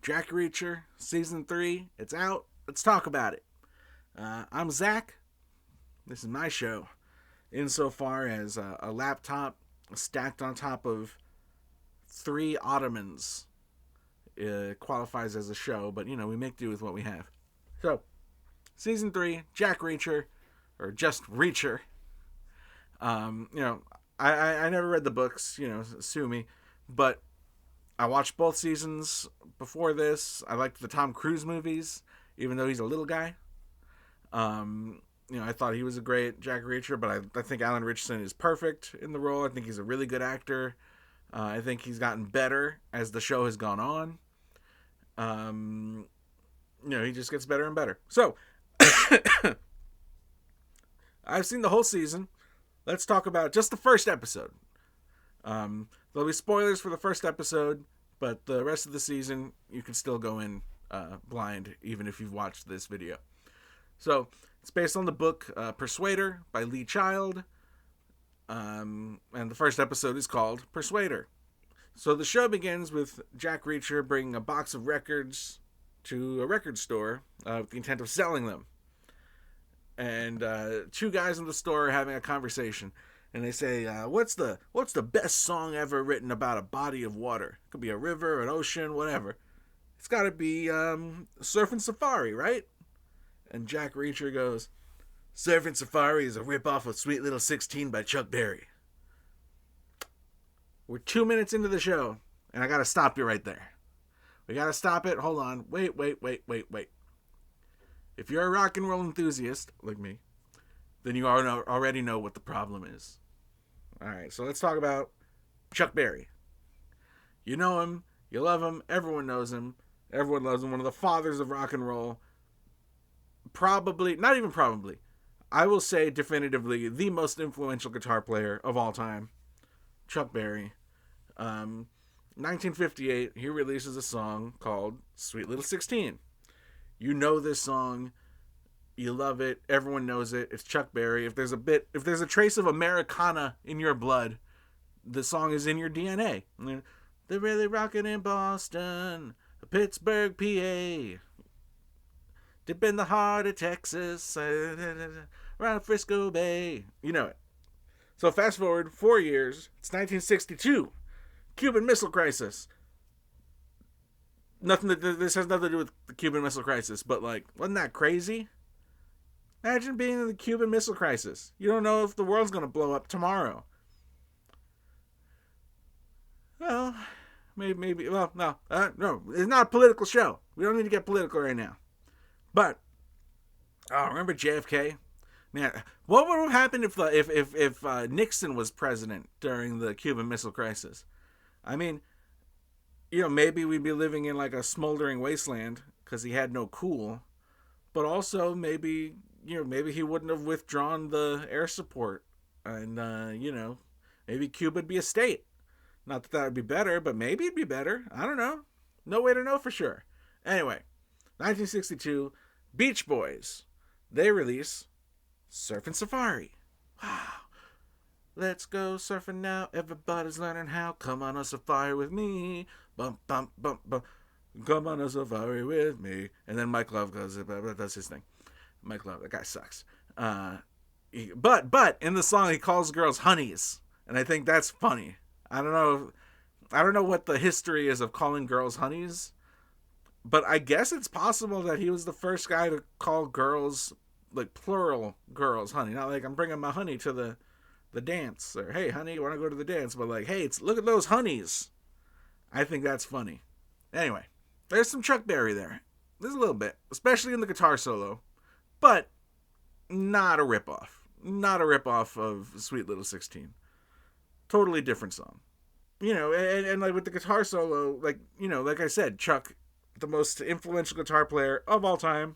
Jack Reacher, Season 3. It's out. Let's talk about it. I'm Zach. This is my show. Insofar as a laptop stacked on top of 3 ottomans qualifies as a show, but we make do with what we have. So, Season 3, Jack Reacher, or just Reacher. I never read the books, sue me, but I watched both seasons before this. I liked the Tom Cruise movies, even though he's a little guy. I thought he was a great Jack Reacher, but I think Alan Ritchson is perfect in the role. I think he's a really good actor. I think he's gotten better as the show has gone on. He just gets better and better. So, I've seen the whole season. Let's talk about just the first episode. There'll be spoilers for the first episode, but the rest of the season, you can still go in blind, even if you've watched this video. So, it's based on the book Persuader by Lee Child. And the first episode is called Persuader. So the show begins with Jack Reacher bringing a box of records to a record store with the intent of selling them. And 2 guys in the store are having a conversation. And they say, what's the best song ever written about a body of water? It could be a river, an ocean, whatever. It's got to be Surfin' Safari, right? And Jack Reacher goes, Surfin' Safari is a ripoff of Sweet Little 16 by Chuck Berry. We're 2 minutes into the show, and I got to stop you right there. We got to stop it. Hold on. Wait. If you're a rock and roll enthusiast, like me, then you already know what the problem is. All right, so let's talk about Chuck Berry. You know him. You love him. Everyone knows him. Everyone loves him. One of the fathers of rock and roll. Probably, not even probably, I will say definitively the most influential guitar player of all time, Chuck Berry. 1958, he releases a song called Sweet Little 16. You know this song. You love it. Everyone knows it. It's Chuck Berry. If there's a trace of Americana in your blood, the song is in your DNA. They're really rocking in Boston, Pittsburgh, PA. Dip in the heart of Texas, around Frisco Bay. You know it. So fast forward 4 years. It's 1962. Cuban Missile Crisis. This has nothing to do with the Cuban Missile Crisis, but wasn't that crazy? Imagine being in the Cuban Missile Crisis. You don't know if the world's going to blow up tomorrow. Well, maybe. Well, no. No, it's not a political show. We don't need to get political right now. But, remember JFK? Man, what would have happened if Nixon was president during the Cuban Missile Crisis? I mean, maybe we'd be living in a smoldering wasteland because he had no cool. But also maybe he wouldn't have withdrawn the air support. And, maybe Cuba would be a state. Not that would be better, but maybe it'd be better. I don't know. No way to know for sure. Anyway, 1962, Beach Boys. They release Surfin' Safari. Wow. Let's go surfing now. Everybody's learning how. Come on a safari with me. Bump, bump, bump, bump. Come on a safari with me. And then Mike Love does his thing. Mike Love, that guy sucks. But in the song he calls girls honeys, and I think that's funny. I don't know what the history is of calling girls honeys, but I guess it's possible that he was the first guy to call girls, plural girls, honey. Not I'm bringing my honey to the dance, or hey honey, you want to go to the dance, but hey, look at those honeys. I think that's funny. Anyway, there's some Chuck Berry there. There's a little bit, especially in the guitar solo, but not a ripoff. Not a ripoff of Sweet Little 16. Totally different song. And with the guitar solo, like I said, Chuck, the most influential guitar player of all time.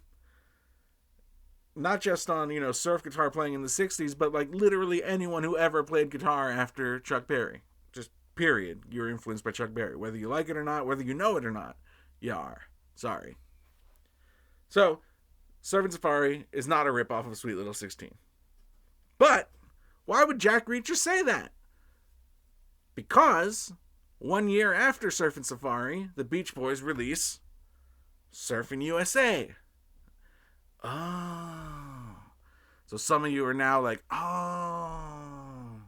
Not just on, surf guitar playing in the 60s, but literally anyone who ever played guitar after Chuck Berry. Just period. You're influenced by Chuck Berry. Whether you like it or not, whether you know it or not, you are. Sorry. So, Surfin' Safari is not a ripoff of Sweet Little 16. But, why would Jack Reacher say that? Because 1 year after Surfin' Safari, the Beach Boys release Surfing USA. Oh. So some of you are now like, oh.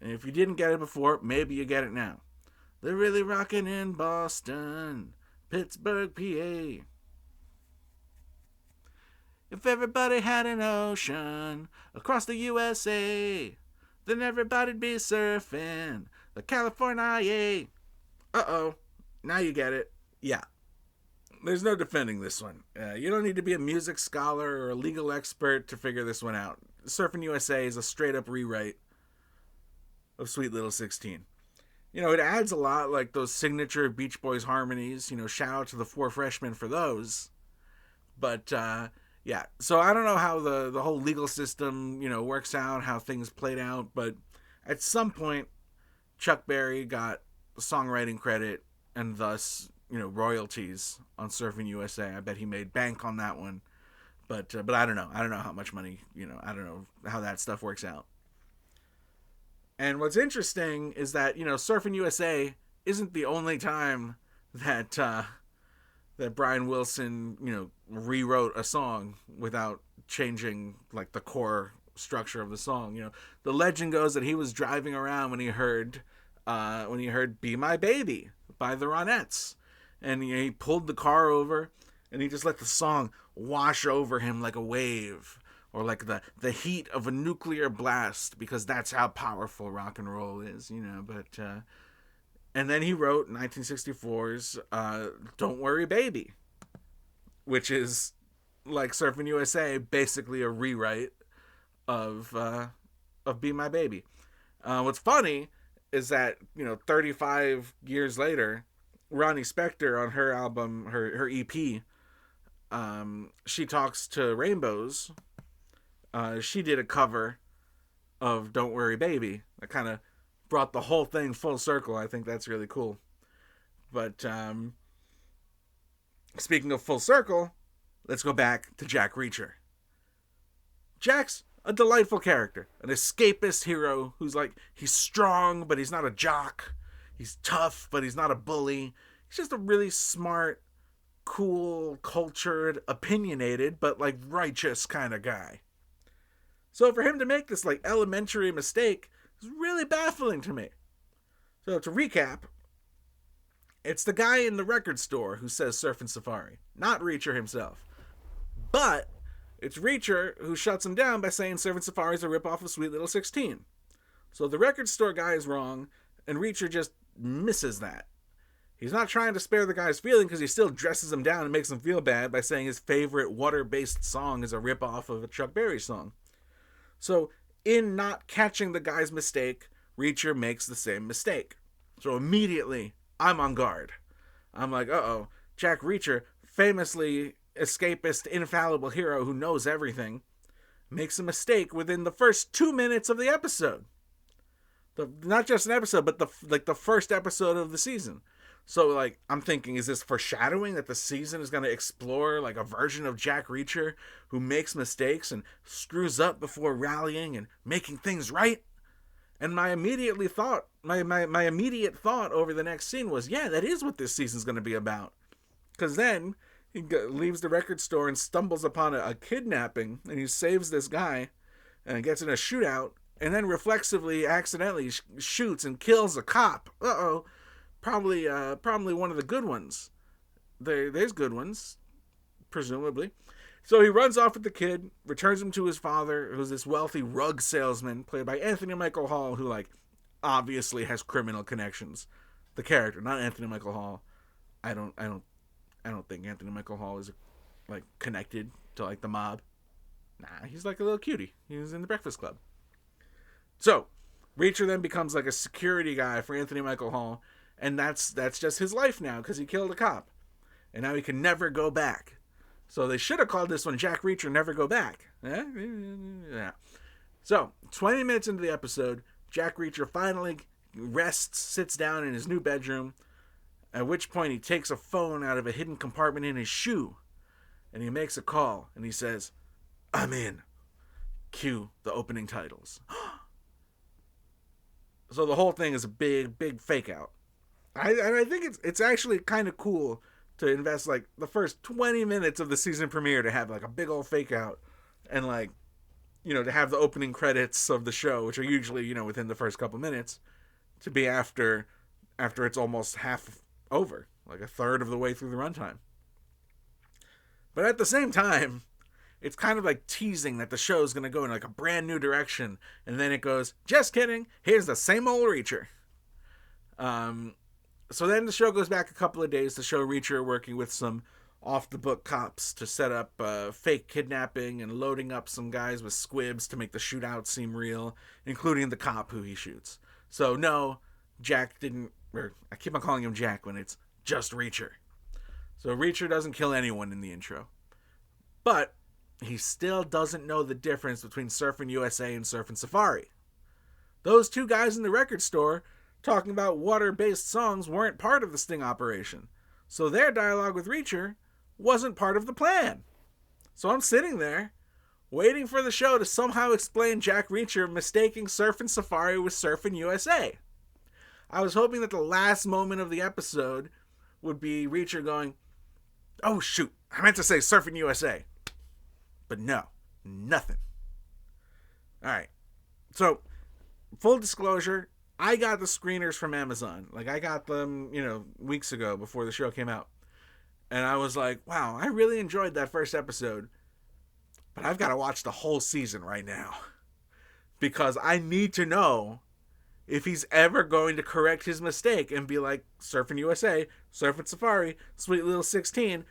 And if you didn't get it before, maybe you get it now. They're really rocking in Boston, Pittsburgh, PA. If everybody had an ocean across the USA, then everybody'd be surfing the California. Uh-oh. Now you get it. Yeah. There's no defending this one. You don't need to be a music scholar or a legal expert to figure this one out. Surfing USA is a straight-up rewrite of Sweet Little 16. You know, it adds a lot, like those signature Beach Boys harmonies. You know, shout out to the Four Freshmen for those. But, yeah. So I don't know how the whole legal system, you know, works out, how things played out. But at some point, Chuck Berry got songwriting credit and thus, you know, royalties on Surfing USA. I bet he made bank on that one. But I don't know. I don't know how much money, you know, I don't know how that stuff works out. And what's interesting is that, you know, Surfing USA isn't the only time that that Brian Wilson, you know, rewrote a song without changing like the core structure of the song. You know, the legend goes that he was driving around when he heard "Be My Baby" by the Ronettes, and he pulled the car over and he just let the song wash over him like a wave, or like the heat of a nuclear blast, because that's how powerful rock and roll is, you know. But and then he wrote 1964's "Don't Worry Baby," which is like Surfing USA, basically a rewrite of "Be My Baby." What's funny is that, you know, 35 years later, Ronnie Spector on her album, her EP, She Talks to Rainbows, she did a cover of "Don't Worry Baby" that kind of brought the whole thing full circle. I think that's really cool. But speaking of full circle, let's go back to Jack Reacher. Jack's a delightful character, an escapist hero who's like, he's strong, but he's not a jock. He's tough, but he's not a bully. He's just a really smart, cool, cultured, opinionated, but like righteous kind of guy. So for him to make this like elementary mistake is really baffling to me. So to recap, it's the guy in the record store who says Surfing Safari, not Reacher himself. But it's Reacher who shuts him down by saying Surfing Safari is a ripoff of Sweet Little 16. So the record store guy is wrong, and Reacher just misses that. He's not trying to spare the guy's feeling because he still dresses him down and makes him feel bad by saying his favorite water-based song is a ripoff of a Chuck Berry song. So in not catching the guy's mistake, Reacher makes the same mistake. So immediately, I'm on guard. I'm like, uh-oh, Jack Reacher, famously escapist, infallible hero who knows everything, makes a mistake within the first 2 minutes of the episode. Not just an episode, but the first episode of the season. So, like, I'm thinking, is this foreshadowing that the season is going to explore, like, a version of Jack Reacher who makes mistakes and screws up before rallying and making things right? And my immediate thought over the next scene was, yeah, that is what this season's going to be about. Because then he leaves the record store and stumbles upon a kidnapping, and he saves this guy and gets in a shootout, and then reflexively, accidentally shoots and kills a cop. Uh-oh. Probably one of the good ones. There's good ones, presumably. So he runs off with the kid, returns him to his father, who's this wealthy rug salesman, played by Anthony Michael Hall, who, like, obviously has criminal connections. The character, not Anthony Michael Hall. I don't think Anthony Michael Hall is, like, connected to, like, the mob. Nah, he's like a little cutie. He was in the Breakfast Club. So, Reacher then becomes like a security guy for Anthony Michael Hall, and that's just his life now because he killed a cop, and now he can never go back. So they should have called this one Jack Reacher Never Go Back. Yeah. So 20 minutes into the episode, Jack Reacher finally rests, sits down in his new bedroom, at which point he takes a phone out of a hidden compartment in his shoe, and he makes a call, and he says, "I'm in." Cue the opening titles. So the whole thing is a big fake out. I think it's actually kind of cool to invest like the first 20 minutes of the season premiere to have like a big old fake out and like, you know, to have the opening credits of the show, which are usually, you know, within the first couple minutes, to be after it's almost half over, like a third of the way through the runtime. But at the same time, it's kind of like teasing that the show is going to go in like a brand new direction, and then it goes, just kidding, here's the same old Reacher. So then the show goes back a couple of days to show Reacher working with some off-the-book cops to set up fake kidnapping and loading up some guys with squibs to make the shootout seem real, including the cop who he shoots. So no, Jack didn't, or I keep on calling him Jack when it's just Reacher. So Reacher doesn't kill anyone in the intro. But he still doesn't know the difference between Surfing USA and Surfing Safari. Those two guys in the record store talking about water-based songs weren't part of the sting operation. So their dialogue with Reacher wasn't part of the plan. So I'm sitting there, waiting for the show to somehow explain Jack Reacher mistaking Surfing Safari with Surfing USA. I was hoping that the last moment of the episode would be Reacher going, oh shoot, I meant to say Surfing USA. But no, nothing. Alright, so, full disclosure, I got the screeners from Amazon. Like, I got them, you know, weeks ago before the show came out. And I was like, wow, I really enjoyed that first episode. But I've got to watch the whole season right now. Because I need to know if he's ever going to correct his mistake and be like, Surfing USA, Surfing Safari, Sweet Little 16,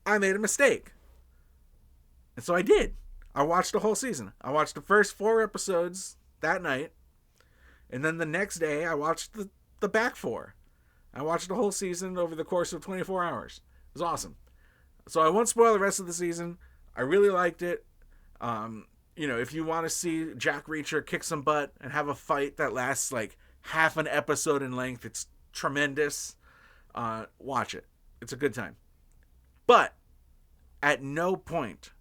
I made a mistake. And so I did. I watched the whole season. I watched the first 4 episodes that night. And then the next day, I watched the back 4. I watched the whole season over the course of 24 hours. It was awesome. So I won't spoil the rest of the season. I really liked it. You know, if you want to see Jack Reacher kick some butt and have a fight that lasts like half an episode in length, it's tremendous. Watch it. It's a good time. But at no point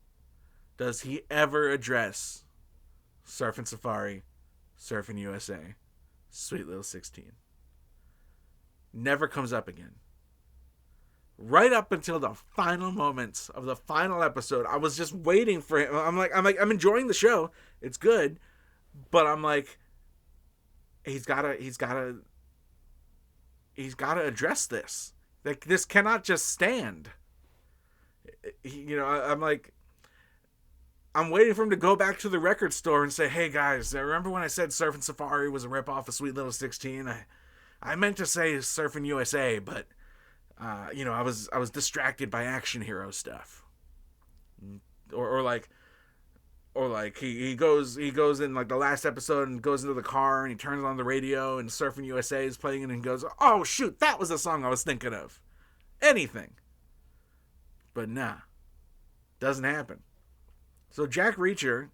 does he ever address Surfing Safari, Surfing USA, Sweet Little 16. Never comes up again. Right up until the final moments of the final episode, I was just waiting for him. I'm enjoying the show. It's good, but I'm like, he's gotta address this. Like, this cannot just stand. You know, I'm waiting for him to go back to the record store and say, hey guys, remember when I said Surfing Safari was a ripoff of Sweet Little 16? I meant to say Surfing USA, but you know, I was distracted by action hero stuff. Or like he goes in like the last episode and goes into the car and he turns on the radio and Surfing USA is playing and he goes, oh shoot, that was the song I was thinking of. Anything. But nah. Doesn't happen. So Jack Reacher,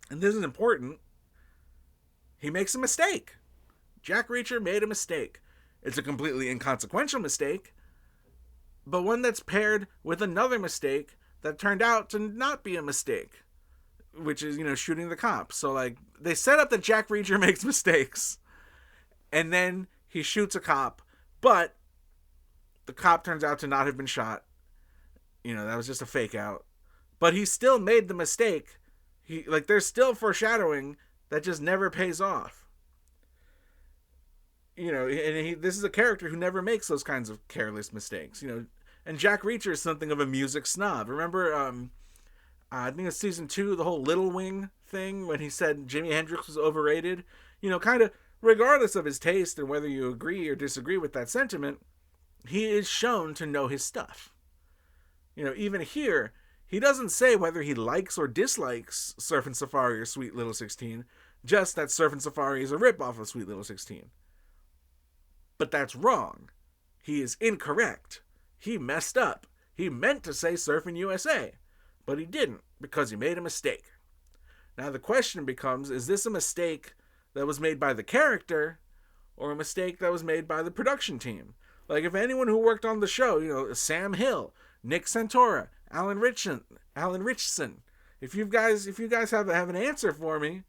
and this is important, he makes a mistake. Jack Reacher made a mistake. It's a completely inconsequential mistake, but one that's paired with another mistake that turned out to not be a mistake, which is, you know, shooting the cop. So, like, they set up that Jack Reacher makes mistakes, and then he shoots a cop, but the cop turns out to not have been shot. You know, that was just a fake out. But he still made the mistake. There's still foreshadowing that just never pays off. You know, and this is a character who never makes those kinds of careless mistakes. You know, and Jack Reacher is something of a music snob. Remember, I think it's season 2, the whole Little Wing thing, when he said Jimi Hendrix was overrated. You know, kind of regardless of his taste and whether you agree or disagree with that sentiment, he is shown to know his stuff. You know, even here, he doesn't say whether he likes or dislikes Surfing Safari or Sweet Little 16, just that Surfing Safari is a ripoff of Sweet Little 16. But that's wrong. He is incorrect. He messed up. He meant to say Surfing USA, but he didn't because he made a mistake. Now the question becomes, is this a mistake that was made by the character or a mistake that was made by the production team? Like, if anyone who worked on the show, you know, Sam Hill, Nick Santora, Alan Richardson. If you guys have an answer for me,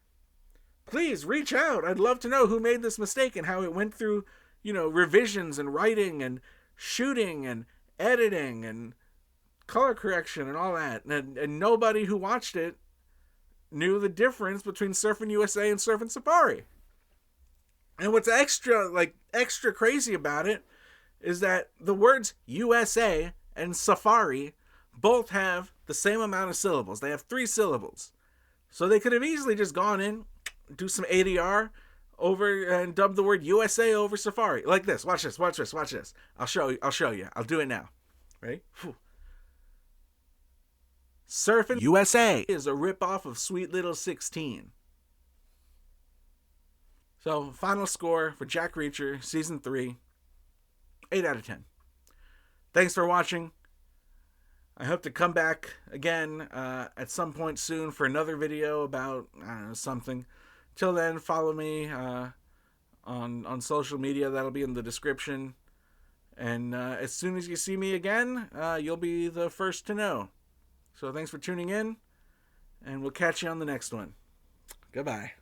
please reach out. I'd love to know who made this mistake and how it went through, you know, revisions and writing and shooting and editing and color correction and all that. And nobody who watched it knew the difference between Surfing USA and Surfing Safari. And what's extra crazy about it is that the words USA and Safari both have the same amount of syllables. They have 3 syllables. So they could have easily just gone in, do some ADR over and dub the word USA over Safari. Like this. Watch this. I'll show you. I'll do it now. Ready? Whew. Surfing USA is a ripoff of Sweet Little 16. So, final score for Jack Reacher, Season 3, 8 out of 10. Thanks for watching. I hope to come back again at some point soon for another video about, I don't know, something. Till then, follow me on social media. That'll be in the description. And as soon as you see me again, you'll be the first to know. So thanks for tuning in, and we'll catch you on the next one. Goodbye.